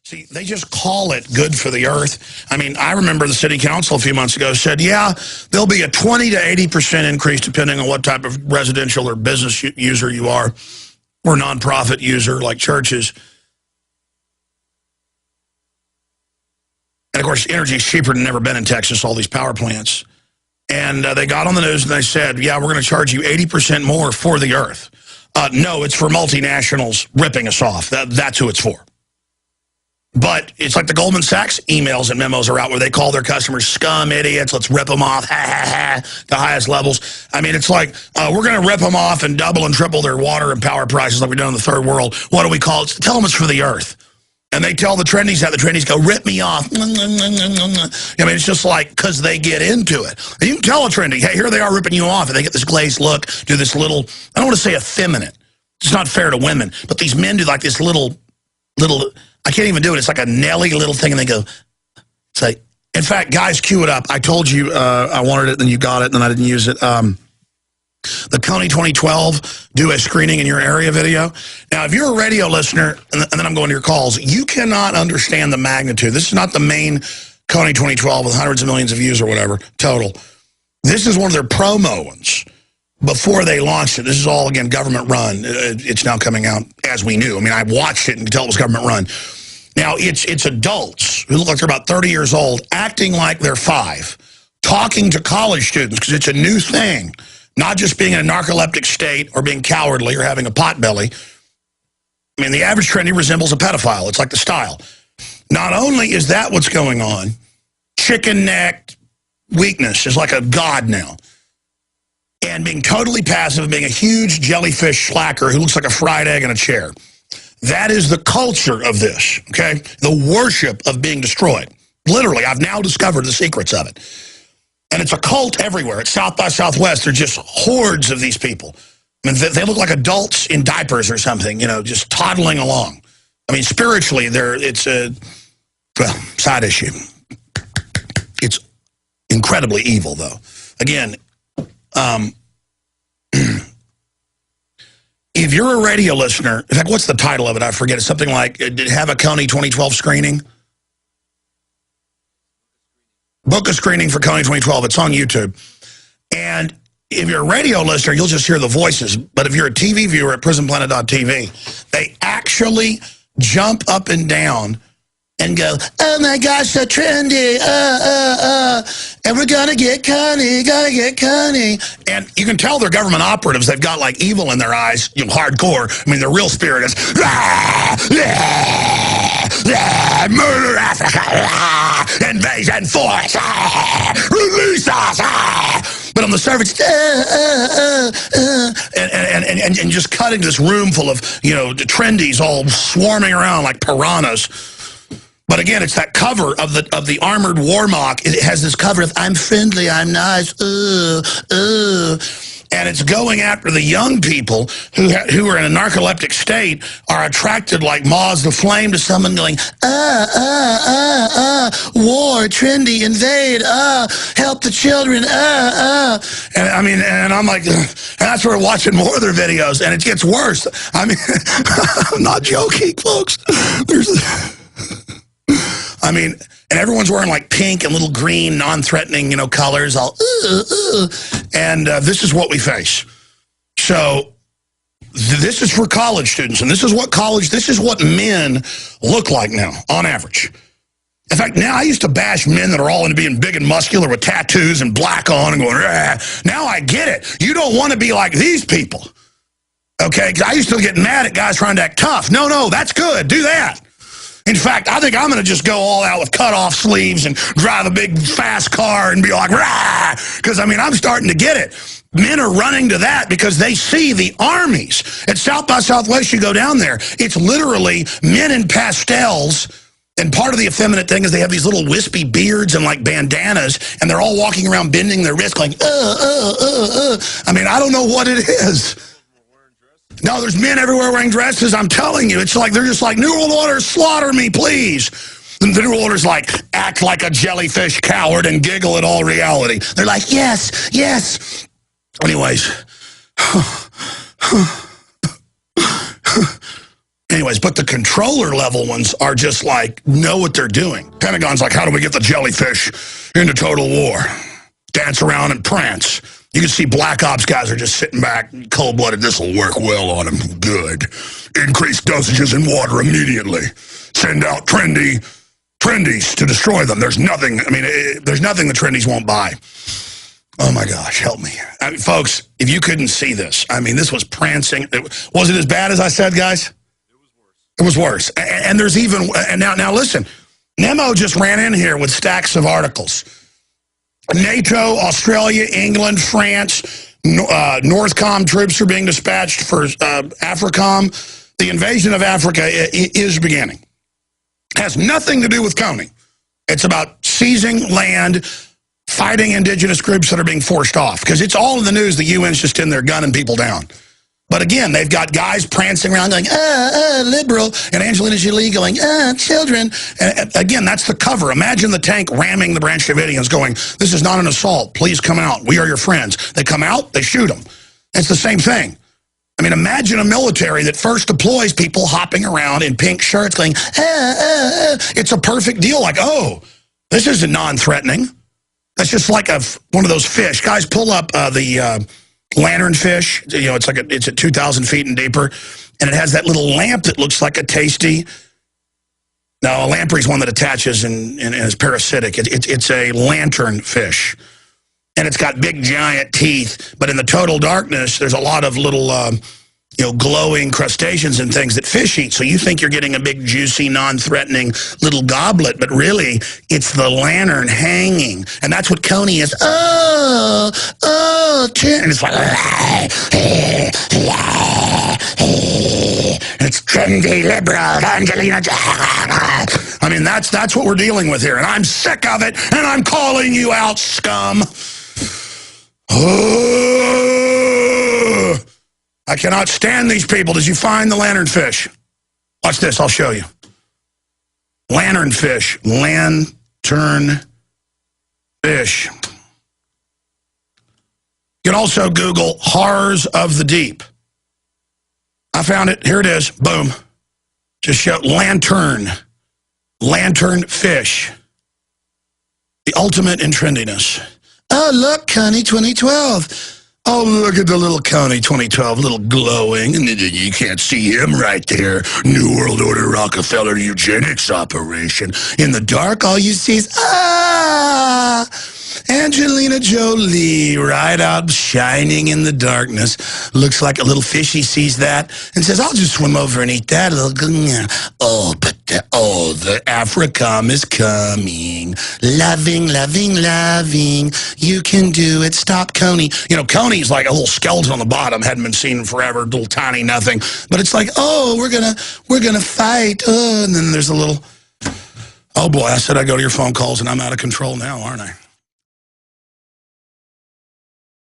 See, they just call it good for the earth. I mean, I remember the city council a few months ago said, yeah, there'll be a 20 to 80% increase depending on what type of residential or business user you are, or nonprofit user like churches. And, of course, energy is cheaper than ever been in Texas, all these power plants. And they got on the news and they said, yeah, we're going to charge you 80% more for the earth. No, it's for multinationals ripping us off. That's who it's for. But it's like the Goldman Sachs emails and memos are out where they call their customers scum, idiots, let's rip them off, ha, ha, ha, the highest levels. I mean, it's like, we're going to rip them off and double and triple their water and power prices like we've done in the third world. What do we call it? Tell them it's for the earth. And they tell the trendies that. The trendies go, rip me off. I mean, it's just like, because they get into it. And you can tell a trendy, hey, here they are ripping you off. And they get this glazed look, do this little, I don't want to say effeminate. It's not fair to women. But these men do like this little, I can't even do it. It's like a Nelly little thing. And they go, say, in fact, guys, cue it up. I told you I wanted it, then you got it, and then I didn't use it. The Kony 2012 do a screening in your area video. Now, if you're a radio listener, and then I'm going to your calls, you cannot understand the magnitude. This is not the main Kony 2012 with hundreds of millions of views or whatever total. This is one of their promo ones before they launched it. This is all, again, government run. It's now coming out as we knew. I mean, I watched it and could tell it was government run. Now, it's adults who look like they're about 30 years old, acting like they're 5, talking to college students because it's a new thing. Not just being in a narcoleptic state or being cowardly or having a pot belly. I mean, the average trendy resembles a pedophile. It's like the style. Not only is that what's going on, chicken-necked weakness is like a god now. And being totally passive, being a huge jellyfish slacker who looks like a fried egg in a chair. That is the culture of this, okay? The worship of being destroyed. Literally, I've now discovered the secrets of it. And it's a cult everywhere. At South by Southwest, they're just hordes of these people. I mean, they look like adults in diapers or something, you know, just toddling along. I mean, spiritually, it's a, well, side issue. It's incredibly evil, though. Again, if you're a radio listener, in fact, what's the title of it? I forget. It's something like, did it have a Kony 2012 screening? Book a screening for Kony 2012. It's on YouTube. And if you're a radio listener, you'll just hear the voices. But if you're a TV viewer at prisonplanet.tv, they actually jump up and down and go, oh my gosh, so trendy, and we're gonna get Kony. And you can tell they're government operatives. They've got like evil in their eyes, you know, hardcore. I mean, their real spirit is, murder Africa, invasion force, release us. But on the surface, and just cutting this room full of, you know, the trendies all swarming around like piranhas. But again, it's that cover of the armored war mock. It has this cover of I'm friendly, I'm nice, and it's going after the young people who are in a narcoleptic state, are attracted like moths to flame to someone going, war, trendy, invade, help the children, And I mean, and I'm like, and that's where we're watching more of their videos, and it gets worse. I mean, I'm not joking, folks. I mean, and everyone's wearing like pink and little green, non-threatening, you know, colors, all, and this is what we face. So this is for college students, and this is what men look like now, on average. In fact, now I used to bash men that are all into being big and muscular with tattoos and black on and going, rah. Now I get it. You don't want to be like these people, okay? Because I used to get mad at guys trying to act tough. No, that's good. Do that. In fact, I think I'm going to just go all out with cut-off sleeves and drive a big, fast car and be like, rah! Because, I mean, I'm starting to get it. Men are running to that because they see the armies. At South by Southwest, you go down there, it's literally men in pastels, and part of the effeminate thing is they have these little wispy beards and, like, bandanas, and they're all walking around bending their wrists going, I mean, I don't know what it is. No, there's men everywhere wearing dresses. I'm telling you, it's like they're just like, New World Order, slaughter me, please. And the New World Order's like, act like a jellyfish coward and giggle at all reality. They're like, yes, yes. Anyways, Anyways, but the controller level ones are just like, know what they're doing. Pentagon's like, how do we get the jellyfish into total war? Dance around and prance. You can see Black Ops guys are just sitting back, cold-blooded. This will work well on them. Good. Increase dosages in water immediately. Send out Trendies to destroy them. There's nothing, there's nothing the Trendies won't buy. Oh, my gosh, help me. Folks, if you couldn't see this, this was prancing. Was it as bad as I said, guys? It was worse. And there's even, and now listen, Nemo just ran in here with stacks of articles. NATO, Australia, England, France, Northcom troops are being dispatched for AFRICOM. The invasion of Africa is beginning. Has nothing to do with Kony. It's about seizing land, fighting indigenous groups that are being forced off. Because it's all in the news. The UN's just in there gunning people down. But again, they've got guys prancing around going, liberal, and Angelina Jolie going, children. And again, that's the cover. Imagine the tank ramming the Branch Davidians going, this is not an assault. Please come out. We are your friends. They come out, they shoot them. It's the same thing. Imagine a military that first deploys people hopping around in pink shirts going, It's a perfect deal. Like, oh, this isn't non-threatening. That's just like one of those fish. Guys, pull up the lantern fish. It's at 2,000 feet and deeper, and it has that little lamp that looks like a tasty. No, a lamprey is one that attaches and is parasitic. It's a lantern fish, and it's got big giant teeth. But in the total darkness, there's a lot of little glowing crustaceans and things that fish eat. So you think you're getting a big, juicy, non-threatening little goblet, but really, it's the lantern hanging. And that's what Kony is. And it's like, and it's trendy, liberal, Angelina. That's what we're dealing with here. And I'm sick of it, and I'm calling you out, scum. I cannot stand these people. Did you find the lanternfish? Watch this. I'll show you. Lanternfish. Lanternfish. You can also Google horrors of the deep. I found it. Here it is. Boom. Just show lanternfish. The ultimate in trendiness. Oh, look, Kony 2012. Oh, look at the little Kony 2012, little glowing. And you can't see him right there. New World Order Rockefeller eugenics operation. In the dark, all you see is, Angelina Jolie, right out shining in the darkness. Looks like a little fishy sees that and says, I'll just swim over and eat that. The AFRICOM is coming. Loving, loving, loving. You can do it. Stop Kony. Kony's like a little skeleton on the bottom. Hadn't been seen in forever. Little tiny nothing. But it's like, oh, we're gonna fight. Oh, and then there's a little, oh boy, I said I'd go to your phone calls and I'm out of control now, aren't I?